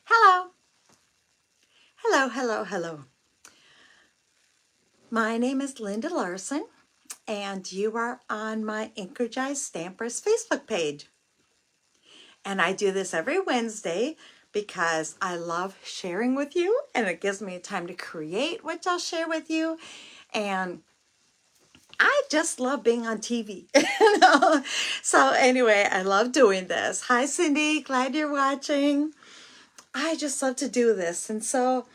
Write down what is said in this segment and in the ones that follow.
Hello. Hello, hello, hello. My name is Linda Larson, and you are on my Inkergized Stampers Facebook page. And I do this every Wednesday because I love sharing with you, and it gives me time to create, which I'll share with you. And I just love being on TV. So anyway, I love doing this. Hi, Cindy. Glad you're watching. I just love to do this. And so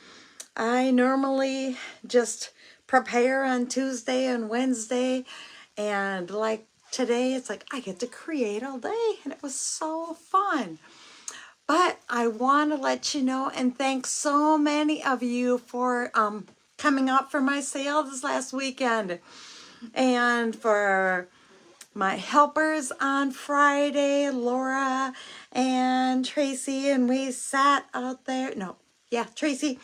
I normally just prepare on Tuesday and Wednesday, and like today, it's like I get to create all day, and it was so fun. But I want to let you know and thank so many of you for coming out for my sale this last weekend, and for my helpers on Friday, Laura and Tracy, and we sat out there. No, yeah, Tracy.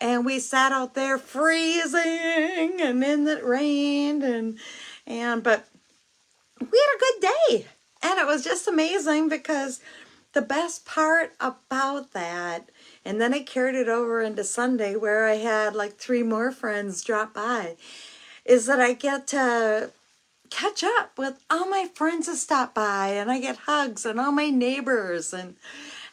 And we sat out there freezing, and then it rained, and but we had a good day. And it was just amazing because the best part about that, and then I carried it over into Sunday where I had like 3 more friends drop by, is that I get to catch up with all my friends that stop by, and I get hugs and all my neighbors, and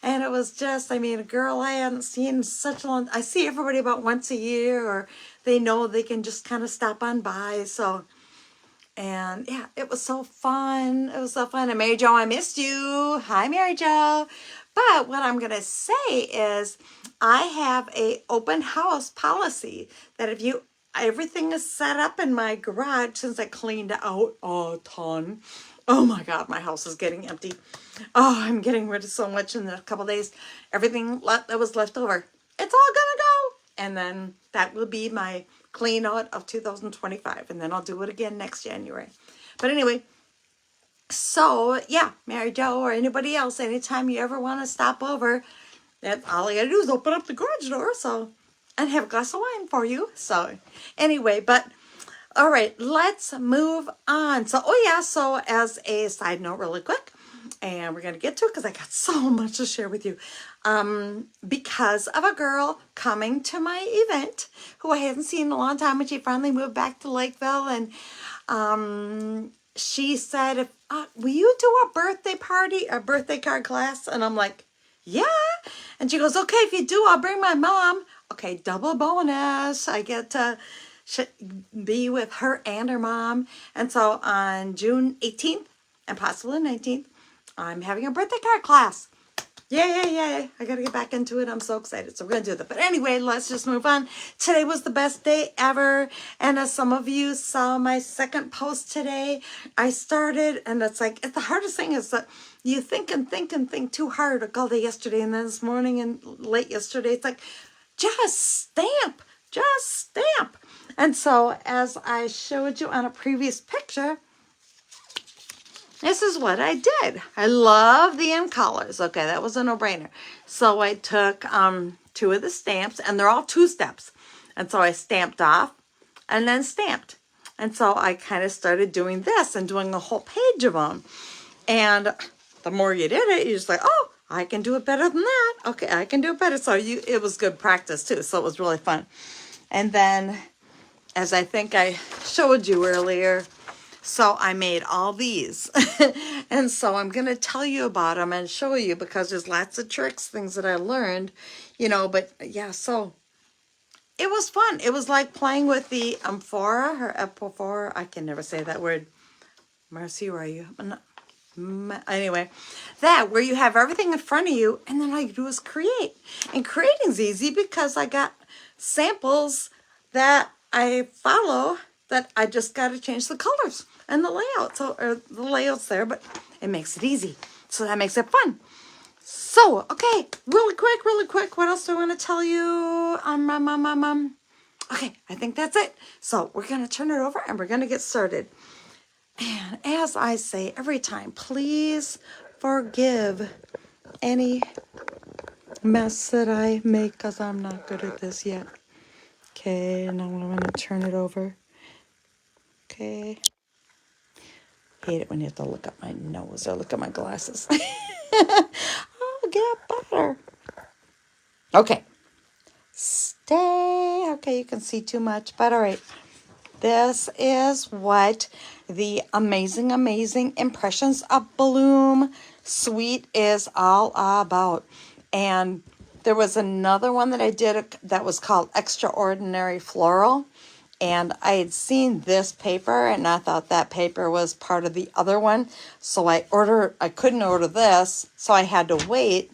it was just, I mean, a girl I hadn't seen in such a long. I see everybody about once a year, or they know they can just kind of stop on by. So, and yeah, it was so fun. It was so fun. And Mary Jo, I missed you. Hi, Mary Jo. But what I'm gonna say is, I have a open house policy that if you everything is set up in my garage since I cleaned out a ton. Oh my God, my house is getting empty. Oh, I'm getting rid of so much in a couple days. Everything that was left over, it's all gonna go. And then that will be my clean out of 2025. And then I'll do it again next January. But anyway, so yeah, Mary Jo or anybody else, anytime you ever want to stop over, that's all I gotta do is open up the garage door. So, and have a glass of wine for you. So anyway, but all right, let's move on. So, oh yeah, so as a side note really quick, and we're going to get to it because I got so much to share with you. Because of a girl coming to my event who I hadn't seen in a long time, and she finally moved back to Lakeville, and she said, will you do a birthday party, a birthday card class? And I'm like, yeah. And she goes, okay, if you do, I'll bring my mom. Okay, double bonus. I get to be with her and her mom. And so on June 18th and possibly 19th, I'm having a birthday card class. Yay. I got to get back into it. I'm so excited. So we're going to do that. But anyway, let's just move on. Today was the best day ever. And as some of you saw my second post today, I started, and it's like, the hardest thing is that you think and think and think too hard, like all day yesterday and then this morning and late yesterday. It's like, just stamp. And so as I showed you on a previous picture, this is what I did. I love the end colors. Okay, that was a no-brainer. So I took 2 of the stamps, and they're all 2 steps. And so I stamped off and then stamped. And so I kind of started doing this and doing a whole page of them. And the more you did it, you're just like, oh, I can do it better than that. Okay, I can do it better. So it was good practice too. So it was really fun. And then, as I think I showed you earlier, so I made all these. And so I'm going to tell you about them and show you, because there's lots of tricks, things that I learned, but yeah, so it was fun. It was like playing with the amphora, or epophora. I can never say that word. Marcy, where are you? Anyway, that where you have everything in front of you, and then all you do is create. And creating's easy because I got samples that I follow, that I just got to change the colors and the layout. So, or the layout's there, but it makes it easy. So that makes it fun. So, okay, really quick. What else do I want to tell you? Okay, I think that's it. So we're going to turn it over and we're going to get started. And as I say every time, please forgive any mess that I make, because I'm not good at this yet. Okay, now I'm going to turn it over. Okay. Hate it when you have to look up my nose or look at my glasses. I'll get better. Okay. Stay. Okay, you can see too much, but all right. This is what the amazing, amazing Impressions of Bloom suite is all about. And there was another one that I did that was called Extraordinary Floral. And I had seen this paper and I thought that paper was part of the other one. So I couldn't order this, so I had to wait.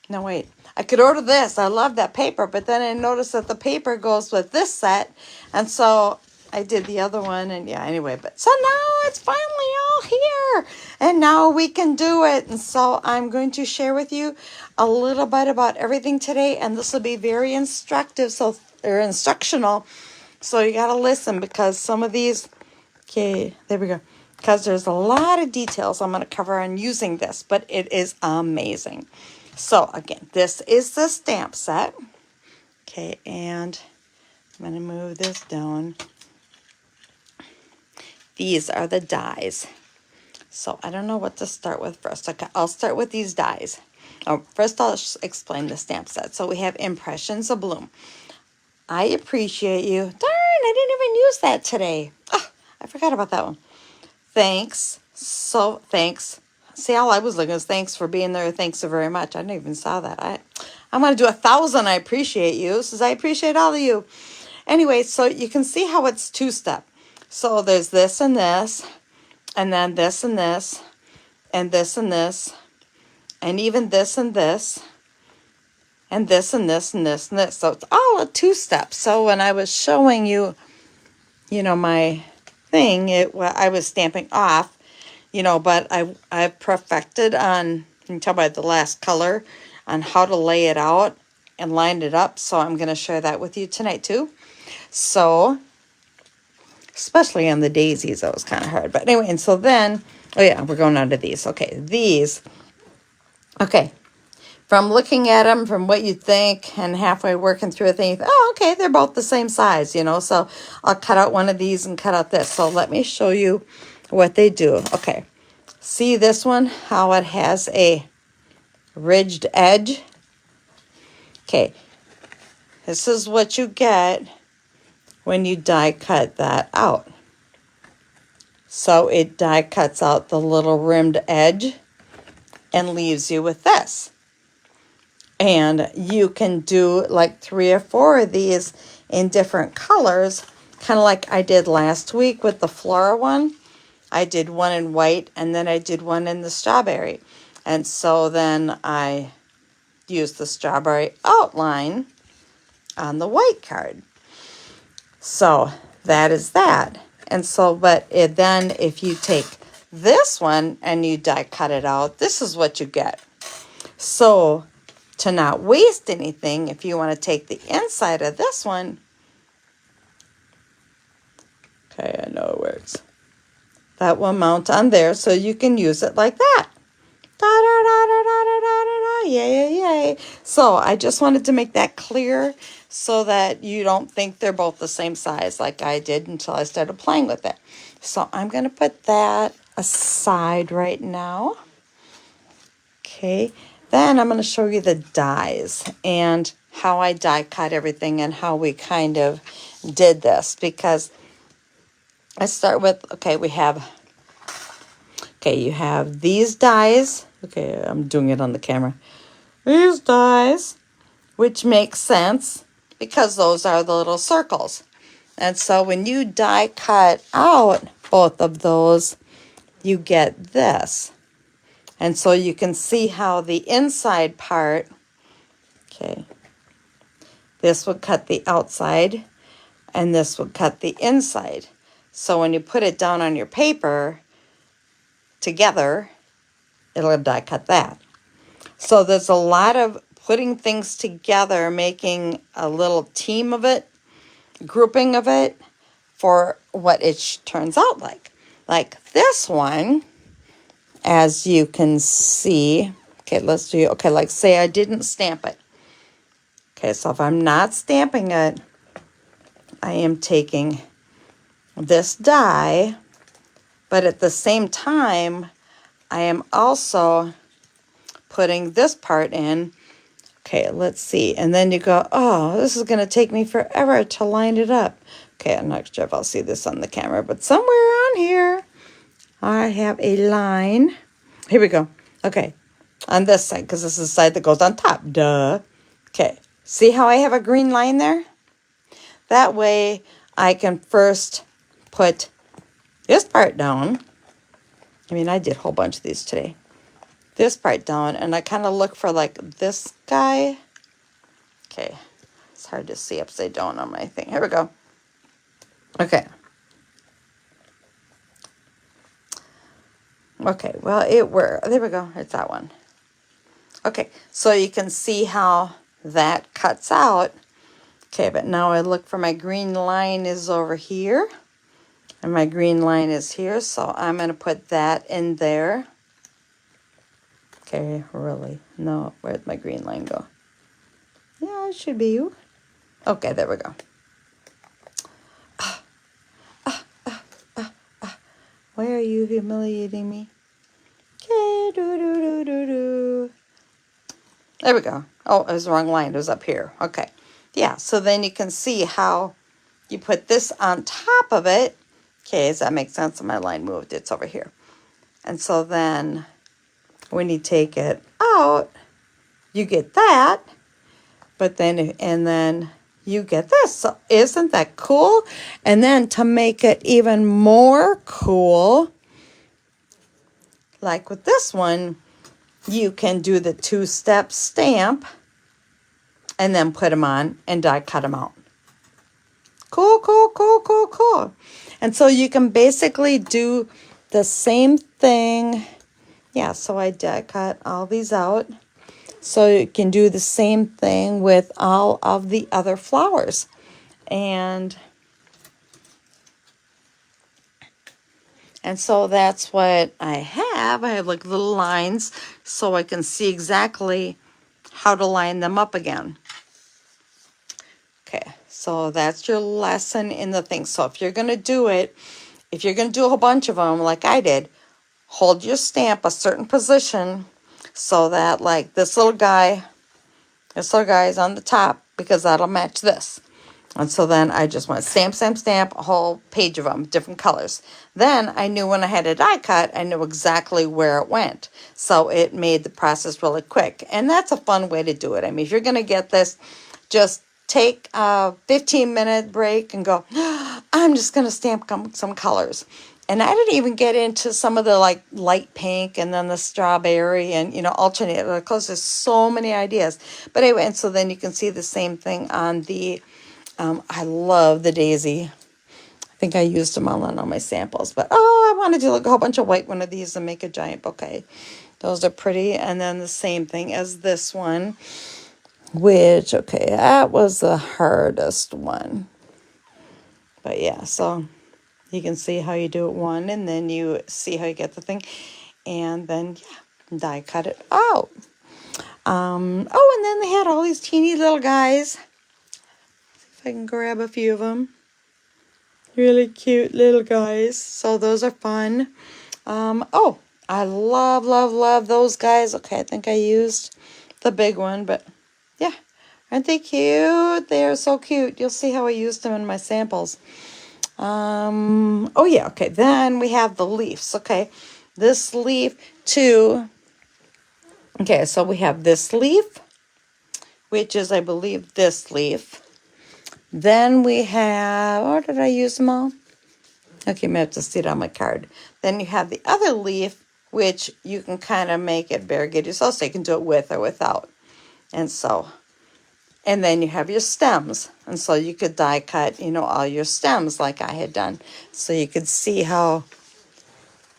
No, wait. I could order this. I love that paper, but then I noticed that the paper goes with this set. And so I did the other one, and yeah, anyway. But so now it's finally all here, and now we can do it. And so I'm going to share with you a little bit about everything today, and this will be very instructive, or instructional. So you got to listen because some of these, okay, there we go. Because there's a lot of details I'm going to cover on using this, but it is amazing. So again, this is the stamp set. Okay, and I'm going to move this down. These are the dies. So I don't know what to start with first. Okay, I'll start with these dies. Oh, first I'll explain the stamp set. So we have Impressions of Bloom. I appreciate you. Darn, I didn't even use that today. Oh, I forgot about that one. Thanks. So thanks. See, all I was looking was thanks for being there. Thanks so very much. I didn't even saw that. I'm going to do 1,000. I appreciate you. Says I appreciate all of you. Anyway, so you can see how it's two-step. So there's this and this, and then this and this, and this and this, and even this and this, and this and this and this and this. So it's all a two-step. So when I was showing you, my thing, I was stamping off, but I perfected on, you can tell by the last color, on how to lay it out and line it up. So I'm going to share that with you tonight too. So, especially on the daisies, that was kind of hard. But anyway, and so then, oh yeah, we're going on to these. Okay, these. Okay, from looking at them, from what you think, and halfway working through a thing, oh, okay, they're both the same size, So I'll cut out one of these and cut out this. So let me show you what they do. Okay, see this one, how it has a ridged edge? Okay, this is what you get when you die cut that out. So it die cuts out the little rimmed edge and leaves you with this. And you can do like 3 or 4 of these in different colors, kind of like I did last week with the Flora one. I did one in white and then I did one in the strawberry. And so then I used the strawberry outline on the white card. So that is that. And so, then if you take this one and you die cut it out, this is what you get. So to not waste anything, if you want to take the inside of this one, okay, I know it works. That will mount on there so you can use it like that. Da, da, da, da, da, da, da, da, yay, yay, yay. So I just wanted to make that clear so that you don't think they're both the same size like I did until I started playing with it. So I'm going to put that aside right now. Okay, then I'm going to show you the dies and how I die cut everything and how we kind of did this, because I start with, okay, you have these dies. Okay, I'm doing it on the camera. These dies, which makes sense because those are the little circles. And so when you die cut out both of those, you get this. And so you can see how the inside part, okay, this would cut the outside and this would cut the inside. So when you put it down on your paper together, it'll die cut that. So there's a lot of putting things together, making a little team of it, grouping of it for what it turns out like. Like this one, as you can see, okay, let's do, okay, like say I didn't stamp it. Okay, so if I'm not stamping it, I am taking this die, but at the same time, I am also putting this part in. Okay, let's see. And then you go, oh, this is going to take me forever to line it up. Okay, I'm not sure if I'll see this on the camera, but somewhere on here, I have a line. Here we go. Okay, on this side, because this is the side that goes on top. Duh. Okay, see how I have a green line there? That way, I can first put this part down. I mean, I did a whole bunch of these today. This part down, and I kind of look for like this guy. Okay, it's hard to see upside down on my thing. Here we go. Okay. Okay, well, there we go. It's that one. Okay, so you can see how that cuts out. Okay, but now I look for my green line is over here. And my green line is here, so I'm going to put that in there. Okay, really? No, where'd my green line go? Yeah, it should be you. Okay, there we go. Why are you humiliating me? Okay, There we go. Oh, it was the wrong line. It was up here. Okay. Yeah, so then you can see how you put this on top of it. Okay, does that make sense? My line moved. It's over here. And so then when you take it out, you get that. But then, and then you get this. So isn't that cool? And then to make it even more cool, like with this one, you can do the two-step stamp and then put them on and die cut them out. Cool, cool, cool, cool, cool. And so you can basically do the same thing. Yeah, so I die cut all these out. So you can do the same thing with all of the other flowers. And so that's what I have. I have like little lines so I can see exactly how to line them up again. Okay, so that's your lesson in the thing. So if you're going to do it, if you're going to do a whole bunch of them like I did, hold your stamp a certain position so that like this little guy is on the top because that'll match this. And so then I just went stamp, stamp, stamp, a whole page of them, different colors. Then I knew when I had a die cut, I knew exactly where it went. So it made the process really quick. And that's a fun way to do it. I mean, if you're going to get this, just take a 15-minute break and go, I'm just going to stamp some colors. And I didn't even get into some of the like light pink and then the strawberry and, you know, alternate colors. There's so many ideas. But anyway, and so then you can see the same thing on the, I love the daisy. I think I used them all on all my samples. But, I want to do like a whole bunch of white one of these and make a giant bouquet. Those are pretty. And then the same thing as this one, which, okay, that was the hardest one. But yeah, so you can see how you do it one, and then you see how you get the thing, and then yeah, die cut it out. And then they had all these teeny little guys. See if I can grab a few of them. Really cute little guys. So those are fun. I love, love, love those guys. Okay, I think I used the big one, but yeah, aren't they cute? They are so cute. You'll see how I used them in my samples. Okay, then we have the leaves. Okay, this leaf too. Okay, so we have this leaf, which is, I believe, this leaf. Then we have, did I use them all? Okay, I have to see it on my card. Then you have the other leaf, which you can kind of make it variegated yourself, so you can do it with or without. And then you have your stems. And so you could die cut, all your stems like I had done. So you could see how,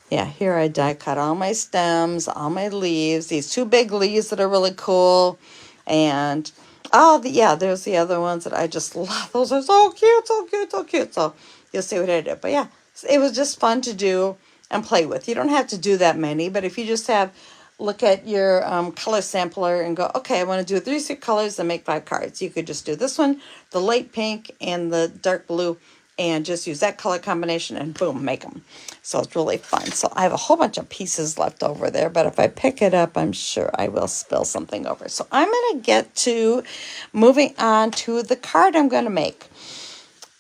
here I die cut all my stems, all my leaves, these two big leaves that are really cool. And, there's the other ones that I just love. Those are so cute, so cute, so cute. So you'll see what I did. But yeah, it was just fun to do and play with. You don't have to do that many, but if you just look at your color sampler and go, okay, I want to do 3 colors and make 5 cards. You could just do this one, the light pink and the dark blue, and just use that color combination and boom, make them. So it's really fun. So I have a whole bunch of pieces left over there, but if I pick it up, I'm sure I will spill something over. So I'm going to get to moving on to the card I'm going to make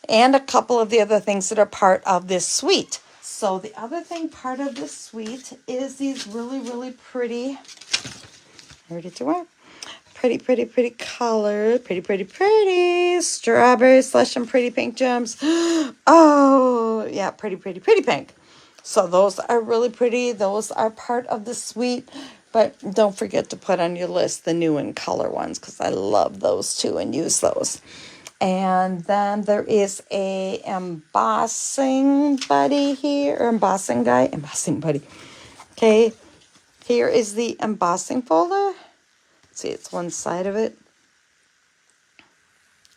and a couple of the other things that are part of this suite. So the other thing part of this suite is these really, really pretty, where did you want? Pretty color, pretty strawberry slush and pretty pink gems. Oh yeah, pretty pink. So those are really pretty. Those are part of the suite, but don't forget to put on your list the new in color ones, because I love those too and use those. And then there is a embossing buddy here, or embossing buddy. Okay, here is the embossing folder. See, it's one side of it.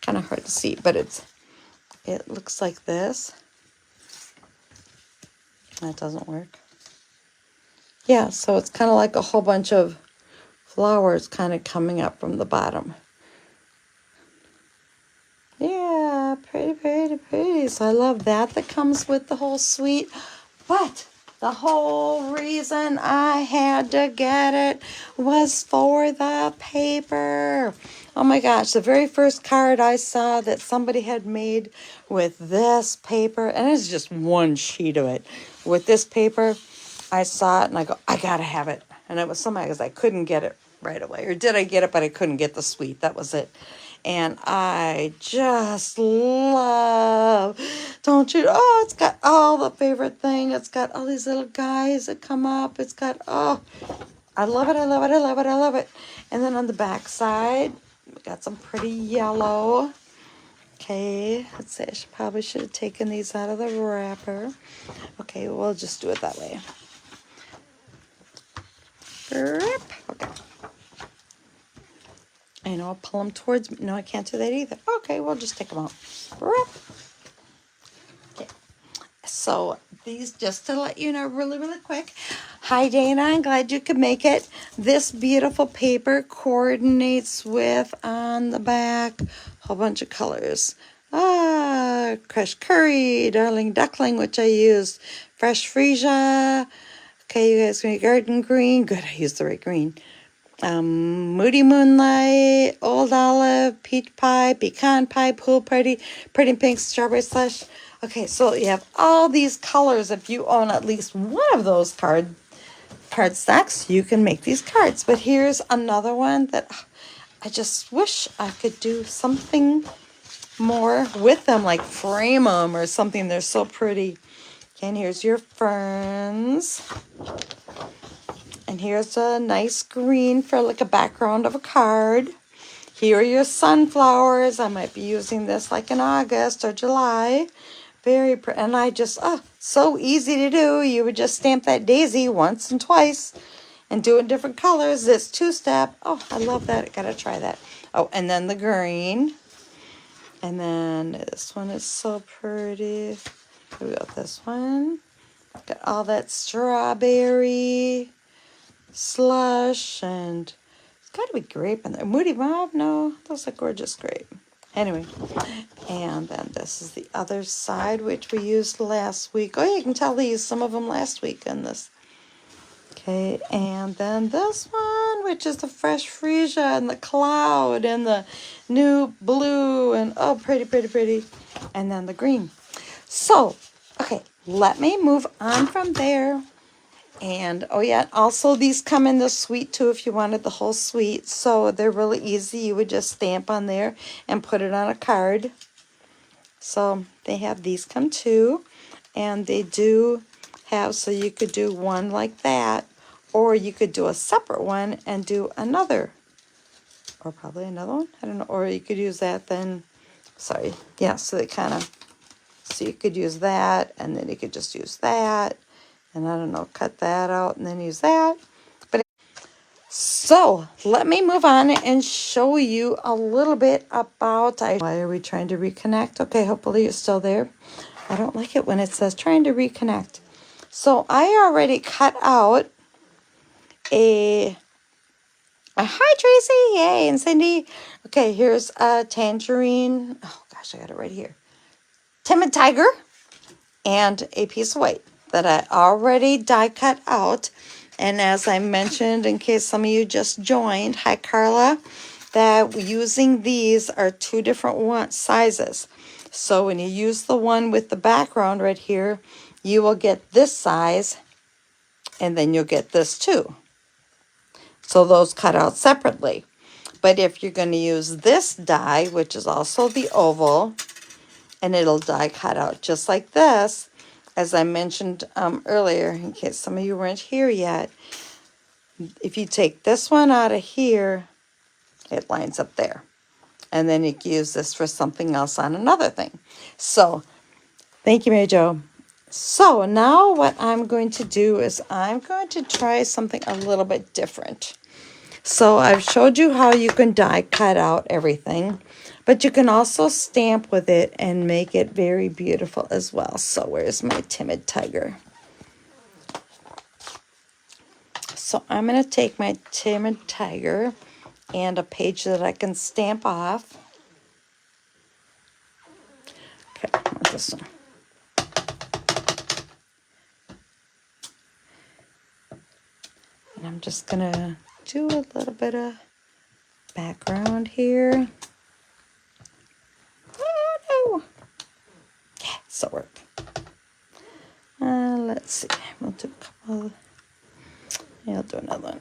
Kind of hard to see, but it looks like this. That doesn't work. Yeah, so it's kind of like a whole bunch of flowers kind of coming up from the bottom. Yeah, pretty. So I love that comes with the whole suite. But the whole reason I had to get it was for the paper. Oh my gosh, the very first card I saw that somebody had made with this paper, and it's just one sheet of it. With this paper, I saw it and I go, I gotta have it. And it was somebody because I couldn't get it right away. Or did I get it, but I couldn't get the suite. That was it. And I just love, don't you? Oh, it's got all the favorite thing. It's got all these little guys that come up. It's got, oh, I love it. And then on the back side, we got some pretty yellow. Okay, let's see. Probably should have taken these out of the wrapper. Okay, we'll just do it that way. Okay. And I'll pull them towards me. No, I can't do that either. Okay, we'll just take them out. Okay. So these, just to let you know really quick. Hi, Dana. I'm glad you could make it. This beautiful paper coordinates with, on the back, a whole bunch of colors. Crushed curry, darling duckling, which I used. Fresh freesia. Okay, you guys, garden green. Good, I used the right green. Moody Moonlight, Old Olive, Peach Pie, Pecan Pie, Pool Party, Pretty Pink, Strawberry Slush. Okay, so you have all these colors. If you own at least one of those card stacks, you can make these cards. But here's another one that I just wish I could do something more with them, like frame them or something. They're so pretty. Okay, and here's your ferns. And here's a nice green for like a background of a card. Here are your sunflowers. I might be using this like in August or July. Very pretty. And I just, so easy to do. You would just stamp that daisy once and twice and do it in different colors. This two-step. Oh, I love that. I gotta try that. Oh, and then the green. And then this one is so pretty. We got this one. Got all that strawberry slush, and it's got to be grape in there. Moody Bob, no, those are gorgeous grape. Anyway, and then this is the other side, which we used last week. Oh, you can tell we used some of them last week in this. Okay, and then this one, which is the fresh freesia and the cloud and the new blue, and oh, pretty. And then the green. So, okay, let me move on from there. And, oh yeah, also these come in the suite too if you wanted the whole suite. So they're really easy. You would just stamp on there and put it on a card. So they have these come too. And they do have, so you could do one like that. Or you could do a separate one and do another. Or probably another one. I don't know. Or you could use that then. Sorry. Yeah, so they kind of, so you could use that. And then you could just use that. And I don't know, cut that out and then use that. But so let me move on and show you a little bit about, why are we trying to reconnect? Okay, hopefully you're still there. I don't like it when it says trying to reconnect. So I already cut out hi Tracy, yay, and Cindy. Okay, here's a tangerine. Oh gosh, I got it right here. timid tiger and a piece of white that I already die cut out. And as I mentioned, in case some of you just joined, hi Carla, that using these are two different sizes. So when you use the one with the background right here, you will get this size, and then you'll get this too. So those cut out separately. But if you're going to use this die, which is also the oval, and it'll die cut out just like this, as I mentioned earlier, in case some of you weren't here yet, if you take this one out of here, it lines up there. And then you can use this for something else on another thing. So, thank you, Mary Jo. So now what I'm going to do is I'm going to try something a little bit different. So I've showed you how you can die cut out everything, but you can also stamp with it and make it very beautiful as well. So where's my timid tiger? So I'm going to take my timid tiger and a page that I can stamp off. Okay, I want this one. And I'm just going to do a little bit of background here. Oh, no. Yeah, so work. Let's see. We'll do a couple. Yeah, I'll do another one.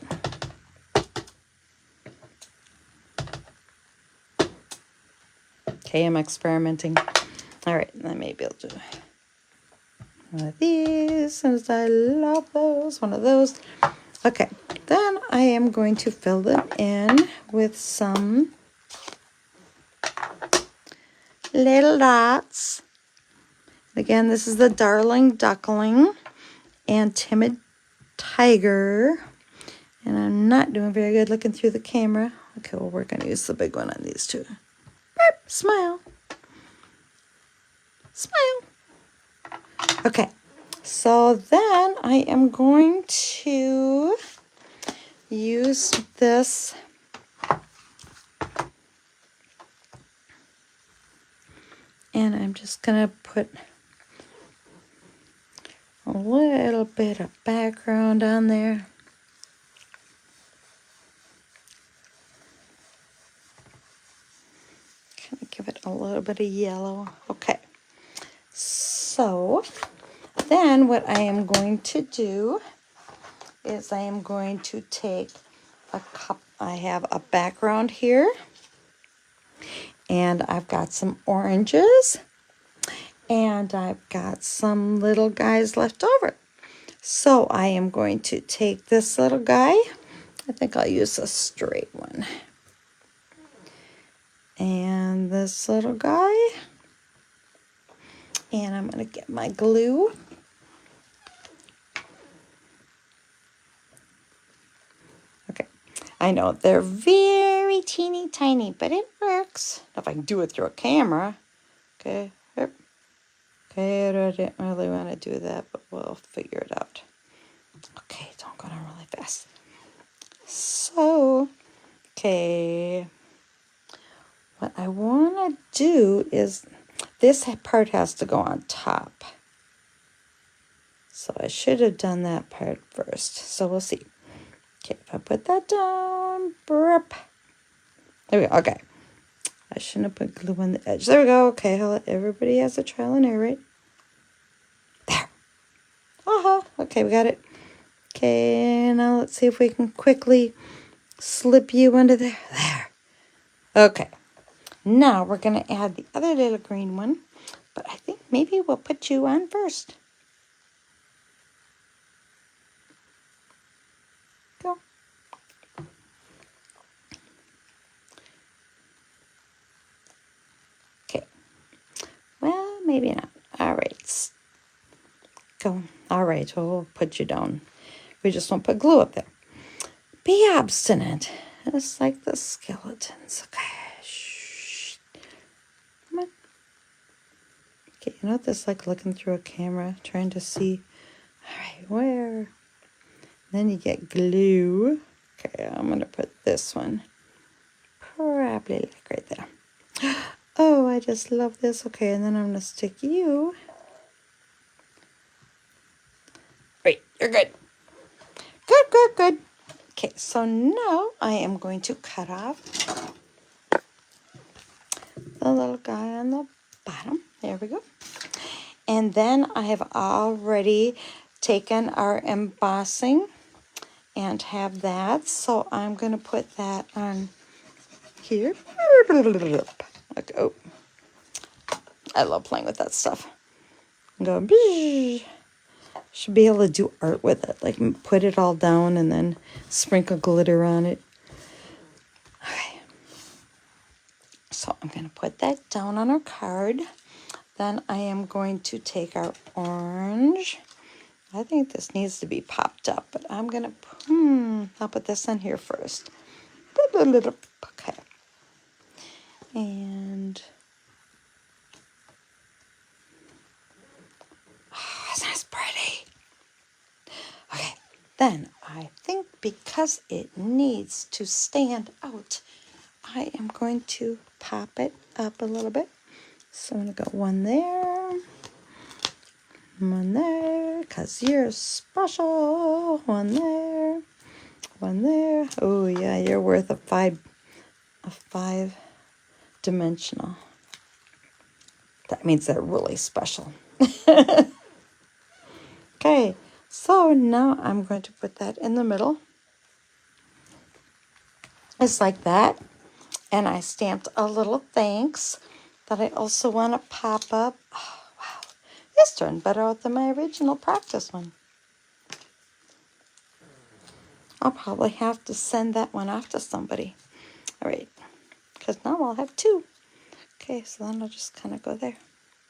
Okay, I'm experimenting. All right, then maybe I'll do one of these, since I love those. One of those. Okay, then I am going to fill them in with some little dots. Again, this is the Darling Duckling and Timid Tiger. And I'm not doing very good looking through the camera. Okay, well, we're going to use the big one on these two. Burp, smile. Smile. Okay, so then I am going to use this and I'm just going to put a little bit of background on there. Kind of give it a little bit of yellow. Okay. So then what I am going to do is I am going to take a cup. I have a background here. And I've got some oranges. And I've got some little guys left over. So I am going to take this little guy. I think I'll use a straight one. And this little guy. And I'm going to get my glue. Okay. I know they're very teeny tiny, but it works. If I can do it through a camera. Okay. Okay, I didn't really want to do that, but we'll figure it out. Okay, don't go down really fast. So, okay, what I want to do is, this part has to go on top. So I should have done that part first. So we'll see. Okay, if I put that down, burp. There we go, okay. I shouldn't have put glue on the edge. There we go, okay, everybody has a trial and error, right? There. Okay, we got it. Okay, now let's see if we can quickly slip you under there. There. Okay. Now we're going to add the other little green one, but I think maybe we'll put you on first. Go. Okay. Well, maybe not. All right. Go. All right, well, we'll put you down. We just won't put glue up there. Be obstinate. Just like the skeletons. Okay. Shh. Come on. Okay, you know what this is like, looking through a camera, trying to see. All right, where? Then you get glue. Okay, I'm going to put this one probably like right there. Oh, I just love this. Okay, and then I'm going to stick you. Great, you're good. Good, good, good. Okay, so now I am going to cut off the little guy on the bottom. There we go. And then I have already taken our embossing and have that. So I'm going to put that on here. Like, oh, I love playing with that stuff. I'm going, bzz. Should be able to do art with it. Like put it all down and then sprinkle glitter on it. Okay. So I'm going to put that down on our card. Then I am going to take our orange. I think this needs to be popped up, but I'm going to, I'll put this in here first. Okay. And, oh, isn't this pretty? Okay. Then I think because it needs to stand out, I am going to pop it up a little bit. So I'm going to go one there. One there, because you're special. One there. One there. Oh, yeah, you're worth a five dimensional. That means they're really special. Okay, so now I'm going to put that in the middle. It's like that. And I stamped a little thanks that I also want to pop up. Oh, wow. This turned better out than my original practice one. I'll probably have to send that one off to somebody. All right, because now I'll have two. Okay, so then I'll just kind of go there.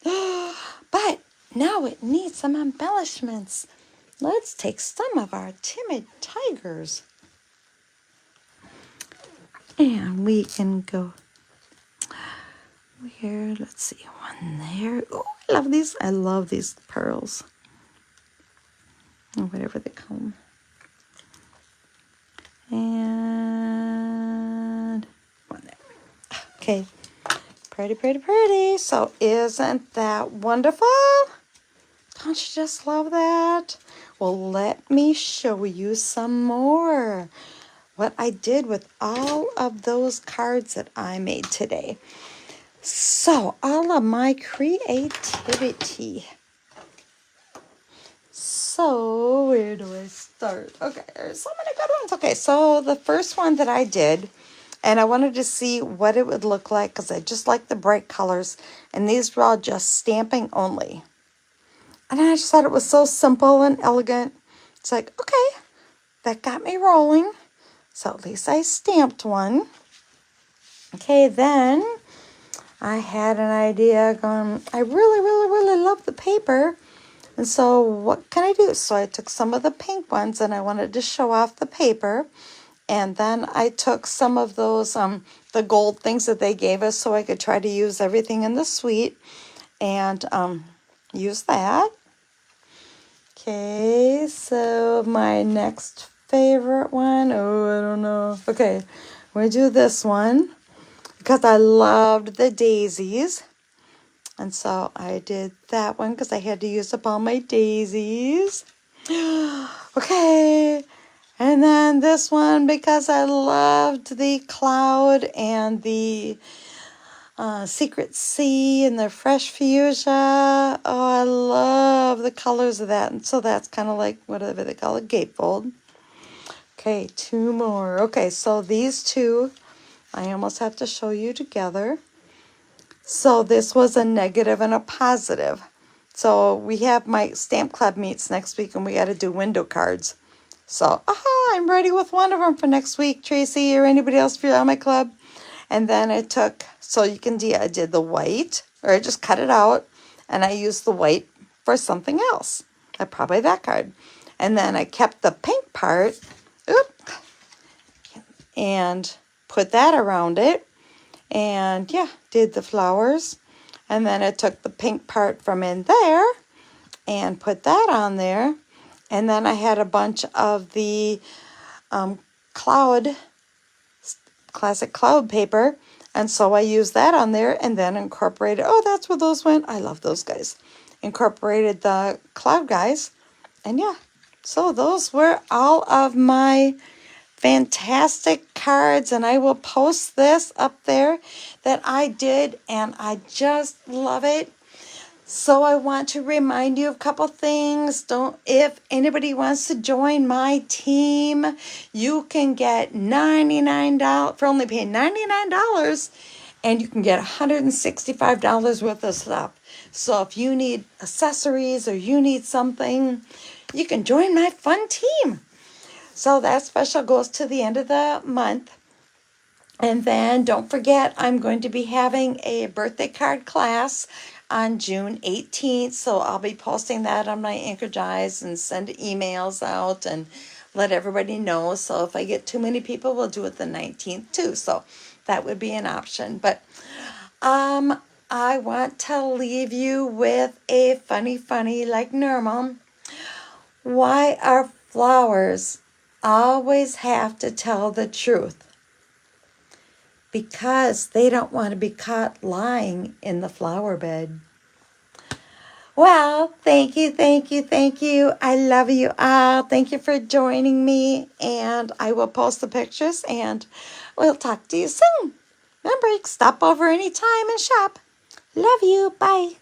But now it needs some embellishments. Let's take some of our timid tigers. And we can go here. Let's see, one there. Oh, I love these. I love these pearls. Or whatever they call them. And one there. Okay. Pretty, pretty, pretty. So isn't that wonderful? Don't you just love that? Well, let me show you some more. What I did with all of those cards that I made today. So, all of my creativity. So, where do I start? Okay, there's so many good ones. Okay, so the first one that I did, and I wanted to see what it would look like because I just like the bright colors. And these were all just stamping only. And I just thought it was so simple and elegant. It's like, okay, that got me rolling. So at least I stamped one. Okay, then I had an idea going, I really, really, really love the paper. And so what can I do? So I took some of the pink ones and I wanted to show off the paper. And then I took some of those, the gold things that they gave us so I could try to use everything in the suite and use that. Okay, so my next favorite one, oh, I don't know. Okay, I'm going to do this one because I loved the daisies. And so I did that one because I had to use up all my daisies. Okay, and then this one because I loved the cloud and the Secret Sea and the fresh fuchsia. Oh, I love the colors of that. And so that's kind of like whatever they call it, gatefold. Okay, two more. Okay, so these two, I almost have to show you together. So this was a negative and a positive. So we have my stamp club meets next week and we got to do window cards. So, I'm ready with one of them for next week, Tracy, or anybody else if you're on my club. And then I took, so you can see I did the white, or I just cut it out, and I used the white for something else. Probably that card. And then I kept the pink part, and put that around it. And yeah, did the flowers. And then I took the pink part from in there and put that on there. And then I had a bunch of the classic cloud paper. And so I used that on there and then incorporated, oh, that's where those went. I love those guys. Incorporated the cloud guys. And yeah, so those were all of my fantastic cards, and I will post this up there that I did, and I just love it. So I want to remind you of a couple things. If anybody wants to join my team, you can get $99 for only paying $99, and you can get $165 worth of stuff. So if you need accessories or you need something, you can join my fun team. So that special goes to the end of the month. And then don't forget, I'm going to be having a birthday card class on June 18th. So I'll be posting that on my Inkergized and send emails out and let everybody know. So if I get too many people, we'll do it the 19th too. So that would be an option. But I want to leave you with a funny like normal. Why are flowers always have to tell the truth? Because they don't want to be caught lying in the flower bed. Well, thank you. I love you all. Thank you for joining me, and I will post the pictures, and we'll talk to you soon. Remember, you can stop over anytime and shop. Love you. Bye.